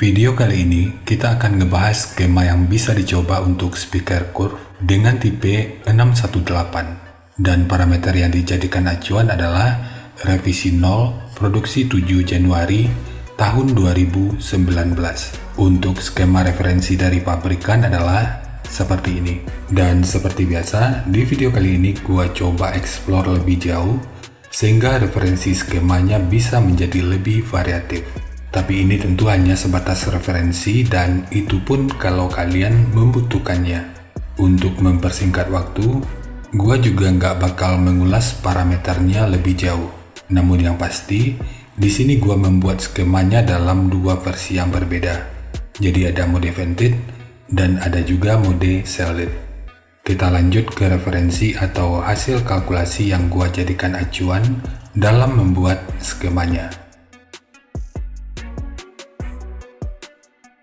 Video kali ini kita akan ngebahas skema yang bisa dicoba untuk speaker curve dengan tipe 618 dan parameter yang dijadikan acuan adalah revisi 0 produksi 7 Januari tahun 2019. Untuk skema referensi dari pabrikan adalah seperti ini. Dan seperti biasa, di video kali ini gua coba explore lebih jauh sehingga referensi skemanya bisa menjadi lebih variatif. Tapi ini tentu hanya sebatas referensi dan itu pun kalau kalian membutuhkannya. Untuk mempersingkat waktu, gua juga nggak bakal mengulas parameternya lebih jauh. Namun yang pasti, di sini gua membuat skemanya dalam dua versi yang berbeda. Jadi ada mode vented dan ada juga mode solid. Kita lanjut ke referensi atau hasil kalkulasi yang gua jadikan acuan dalam membuat skemanya.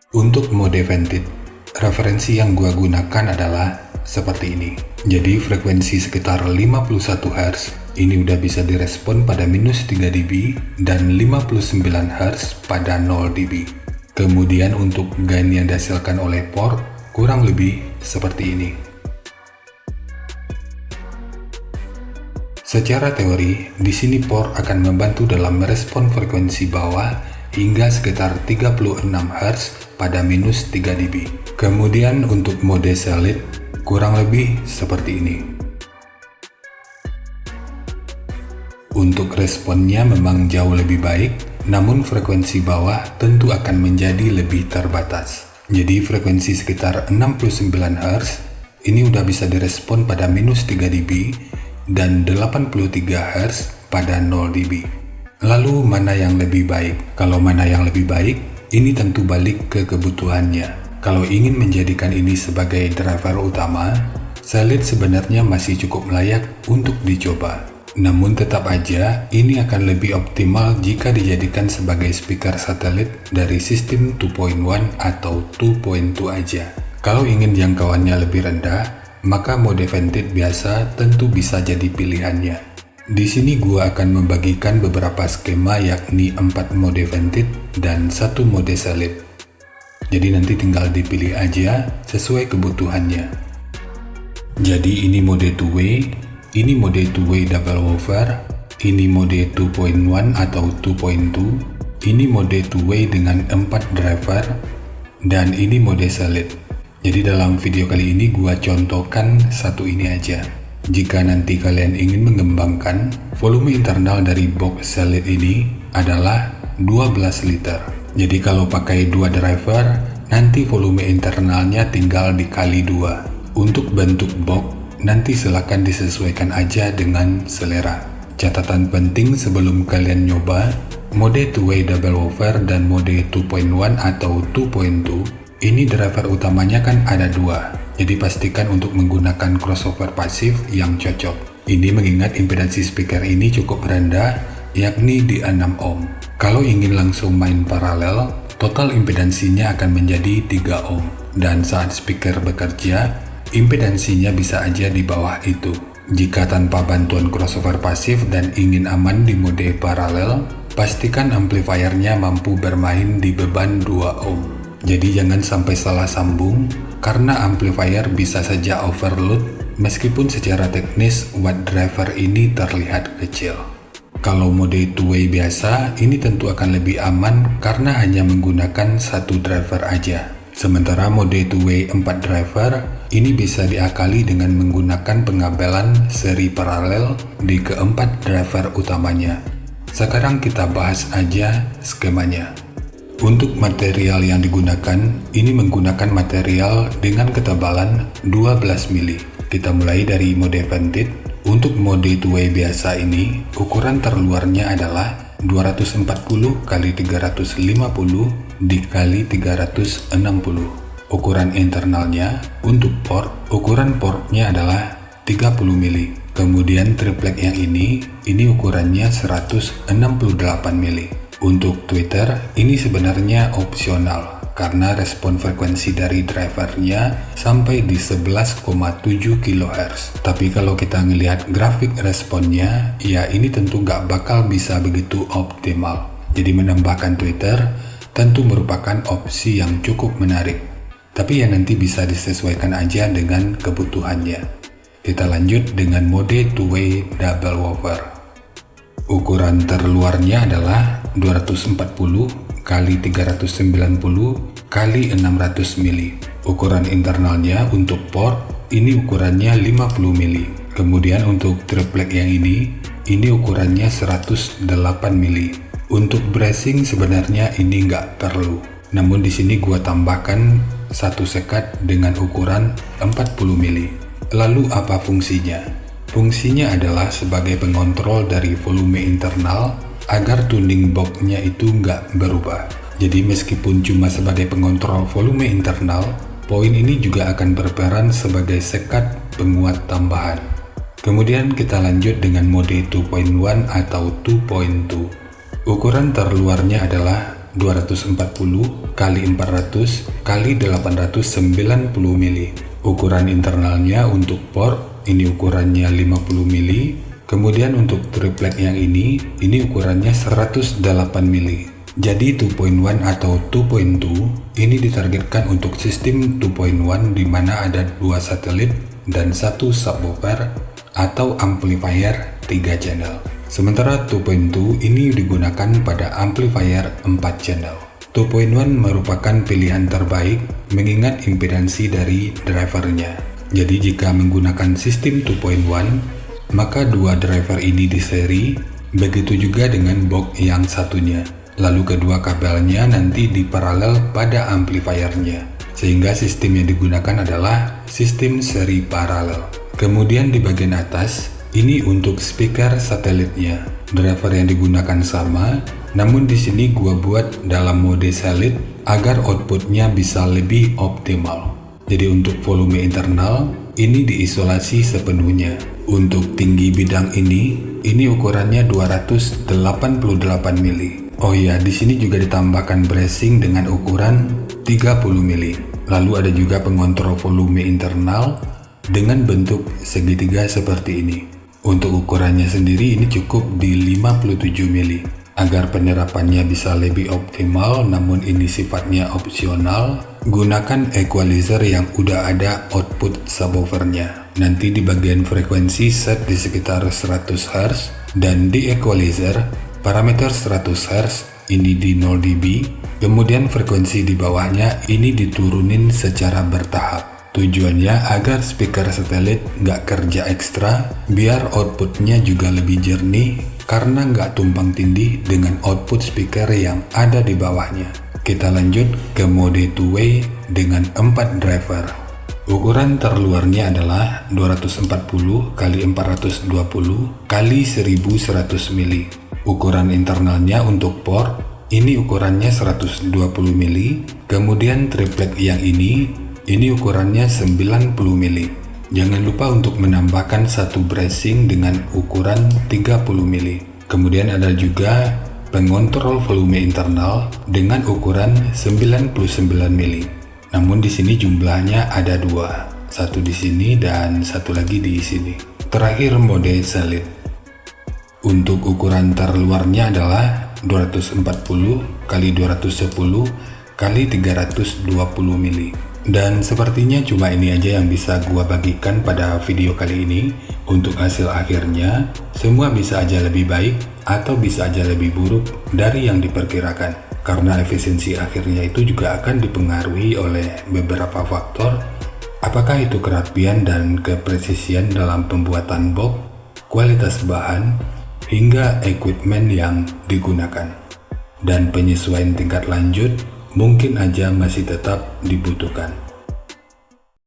Untuk mode vented, referensi yang gua gunakan adalah seperti ini. Jadi frekuensi sekitar 51 Hz ini udah bisa direspon pada minus 3 dB dan 59 Hz pada 0 dB. Kemudian untuk gain yang dihasilkan oleh port kurang lebih seperti ini. Secara teori, di sini port akan membantu dalam merespon frekuensi bawah hingga sekitar 36 Hz pada minus 3 dB. Kemudian untuk mode solid kurang lebih seperti ini. Untuk responnya memang jauh lebih baik, namun frekuensi bawah tentu akan menjadi lebih terbatas. Jadi frekuensi sekitar 69 Hz ini udah bisa direspon pada minus 3 dB dan 83 Hz pada 0 dB. Lalu mana yang lebih baik? Kalau mana yang lebih baik, ini tentu balik ke kebutuhannya. Kalau ingin menjadikan ini sebagai driver utama, solid sebenarnya masih cukup layak untuk dicoba. Namun tetap aja, ini akan lebih optimal jika dijadikan sebagai speaker satelit dari sistem 2.1 atau 2.2 aja. Kalau ingin jangkauannya lebih rendah, maka mode vented biasa tentu bisa jadi pilihannya. Di sini gua akan membagikan beberapa skema yakni 4 mode vented dan 1 mode solid. Jadi nanti tinggal dipilih aja sesuai kebutuhannya. Jadi ini mode two-way, ini mode two-way double woofer, ini mode 2.1 atau 2.2, ini mode two-way dengan 4 driver, dan ini mode solid. Jadi dalam video kali ini gua contohkan satu ini aja. Jika nanti kalian ingin mengembangkan, volume internal dari box solid ini adalah 12 liter. Jadi kalau pakai 2 driver, nanti volume internalnya tinggal dikali 2. Untuk bentuk box, nanti silakan disesuaikan aja dengan selera. Catatan penting sebelum kalian nyoba, mode two-way double woofer dan mode 2.1 atau 2.2, ini driver utamanya kan ada 2. Jadi pastikan untuk menggunakan crossover pasif yang cocok. Ini mengingat impedansi speaker ini cukup rendah, yakni di 6 ohm. Kalau ingin langsung main paralel, total impedansinya akan menjadi 3 ohm. Dan saat speaker bekerja, impedansinya bisa aja di bawah itu. Jika tanpa bantuan crossover pasif dan ingin aman di mode paralel, pastikan amplifiernya mampu bermain di beban 2 ohm. Jadi jangan sampai salah sambung, karena amplifier bisa saja overload meskipun secara teknis watt driver ini terlihat kecil. Kalau mode two-way biasa, ini tentu akan lebih aman karena hanya menggunakan satu driver aja. Sementara mode two-way 4 driver, ini bisa diakali dengan menggunakan pengabelan seri paralel di keempat driver utamanya. Sekarang kita bahas aja skemanya. Untuk material yang digunakan, ini menggunakan material dengan ketebalan 12 mili. Kita mulai dari mode vented. Untuk mode two-way biasa ini, ukuran terluarnya adalah 240 x 350 dikali 360. Ukuran internalnya untuk port, ukuran portnya adalah 30 mili. Kemudian triplek yang ini ukurannya 168 mili. Untuk tweeter, ini sebenarnya opsional karena respon frekuensi dari drivernya sampai di 11,7 kHz. Tapi kalau kita ngelihat grafik responnya, ya ini tentu nggak bakal bisa begitu optimal. Jadi menambahkan tweeter tentu merupakan opsi yang cukup menarik, tapi yang nanti bisa disesuaikan aja dengan kebutuhannya. Kita lanjut dengan mode two-way double woofer. Ukuran terluarnya adalah 240 x 390 x 600 mili. Ukuran internalnya untuk port ini ukurannya 50 mili. Kemudian untuk triplek yang ini ukurannya 108 mili. Untuk bracing sebenarnya ini nggak perlu. Namun di sini gua tambahkan satu sekat dengan ukuran 40 mili. Lalu apa fungsinya? Fungsinya adalah sebagai pengontrol dari volume internal agar tuning box-nya itu nggak berubah. Jadi meskipun cuma sebagai pengontrol volume internal, poin ini juga akan berperan sebagai sekat penguat tambahan. Kemudian kita lanjut dengan mode 2.1 atau 2.2. Ukuran terluarnya adalah 240 x 400 x 890 mili. Ukuran internalnya untuk port ini ukurannya 50 mili. Kemudian untuk triplek yang ini ukurannya 108 mili. Jadi 2.1 atau 2.2 ini ditargetkan untuk sistem 2.1 di mana ada 2 satelit dan 1 subwoofer atau amplifier 3 channel. Sementara 2.2 ini digunakan pada amplifier 4 channel. 2.1 merupakan pilihan terbaik mengingat impedansi dari drivernya. Jadi jika menggunakan sistem 2.1, maka dua driver ini di seri, begitu juga dengan box yang satunya. Lalu kedua kabelnya nanti diparalel pada amplifiernya, sehingga sistem yang digunakan adalah sistem seri paralel. Kemudian di bagian atas, ini untuk speaker satelitnya. Driver yang digunakan sama, namun di sini gua buat dalam mode solid agar outputnya bisa lebih optimal. Jadi untuk volume internal, ini diisolasi sepenuhnya. Untuk tinggi bidang ini ukurannya 288 mili. Oh ya, di sini juga ditambahkan bracing dengan ukuran 30 mili. Lalu ada juga pengontrol volume internal dengan bentuk segitiga seperti ini. Untuk ukurannya sendiri ini cukup di 57 mili. Agar penerapannya bisa lebih optimal, namun ini sifatnya opsional, gunakan equalizer yang udah ada output subwoofernya. Nanti di bagian frekuensi set di sekitar 100 Hz dan di equalizer parameter 100 Hz ini di 0 dB, kemudian frekuensi di bawahnya ini diturunin secara bertahap. Tujuannya agar speaker satelit nggak kerja ekstra, biar outputnya juga lebih jernih karena nggak tumpang tindih dengan output speaker yang ada di bawahnya. Kita lanjut ke mode two-way dengan 4 driver. Ukuran terluarnya adalah 240 x 420 x 1100 mili. Ukuran internalnya untuk port ini ukurannya 120 mili. Kemudian triplek yang ini ukurannya 90 mili. Jangan lupa untuk menambahkan satu bracing dengan ukuran 30 mili. Kemudian ada juga pengontrol volume internal dengan ukuran 99 mili. Namun di sini jumlahnya ada dua, satu di sini dan satu lagi di sini. Terakhir mode solid. Untuk ukuran terluarnya adalah 240 x 210 x 320 mili. Dan sepertinya cuma ini aja yang bisa gua bagikan pada video kali ini. Untuk hasil akhirnya, semua bisa aja lebih baik atau bisa aja lebih buruk dari yang diperkirakan. Karena efisiensi akhirnya itu juga akan dipengaruhi oleh beberapa faktor, apakah itu kerapian dan kepresisian dalam pembuatan box, kualitas bahan, hingga equipment yang digunakan. Dan penyesuaian tingkat lanjut mungkin aja masih tetap dibutuhkan.